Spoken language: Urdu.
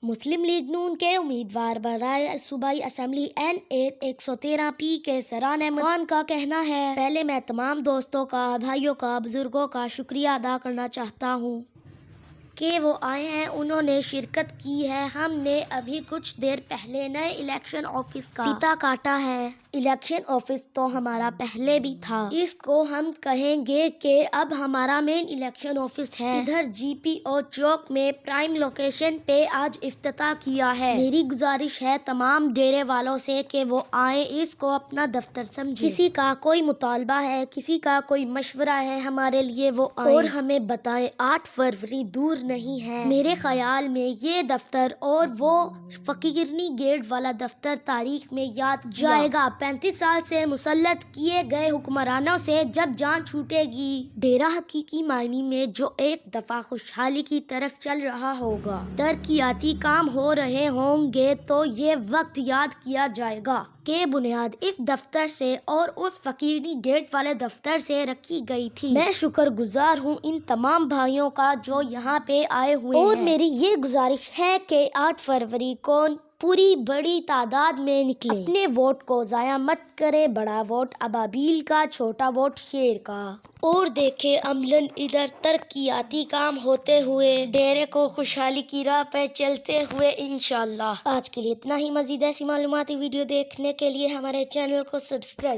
مسلم لیگ نون کے امیدوار برائے صوبائی اسمبلی N113P کے سران احمد خان کا کہنا ہے: پہلے میں تمام دوستوں کا، بھائیوں کا، بزرگوں کا شکریہ ادا کرنا چاہتا ہوں کہ وہ آئے ہیں، انہوں نے شرکت کی ہے۔ ہم نے ابھی کچھ دیر پہلے نئے الیکشن آفس کا فیتا کاٹا ہے۔ الیکشن آفس تو ہمارا پہلے بھی تھا، اس کو ہم کہیں گے کہ اب ہمارا مین الیکشن آفس ہے۔ ادھر GPO چوک میں پرائم لوکیشن پہ آج افتتاح کیا ہے۔ میری گزارش ہے تمام ڈیرے والوں سے کہ وہ آئیں، اس کو اپنا دفتر سمجھیں۔ کسی کا کوئی مطالبہ ہے، کسی کا کوئی مشورہ ہے، ہمارے لیے وہ آئیں اور ہمیں بتائیں۔ 8 فروری دور نہیں ہے۔ میرے خیال میں یہ دفتر اور وہ فقیرنی گیٹ والا دفتر تاریخ میں یاد جائے گا۔ 35 سال سے مسلط کیے گئے حکمرانوں سے جب جان چھوٹے گی، ڈیرہ حقیقی معنی میں جو ایک دفعہ خوشحالی کی طرف چل رہا ہوگا، ترقیاتی کام ہو رہے ہوں گے، تو یہ وقت یاد کیا جائے گا کہ بنیاد اس دفتر سے اور اس فقیرنی گیٹ والے دفتر سے رکھی گئی تھی۔ میں شکر گزار ہوں ان تمام بھائیوں کا جو یہاں پہ آئے ہوئے ہیں، اور میری یہ گزارش ہے کہ 8 فروری کو پوری بڑی تعداد میں نکلیں، اپنے ووٹ کو ضائع مت کریں، بڑا ووٹ ابابیل کا، چھوٹا ووٹ شیر کا، اور دیکھیں عملاً ادھر ترقیاتی کام ہوتے ہوئے، ڈیرے کو خوشحالی کی راہ پہ چلتے ہوئے انشاءاللہ۔ آج کے لیے اتنا ہی۔ مزید ایسی معلوماتی ویڈیو دیکھنے کے لیے ہمارے چینل کو سبسکرائب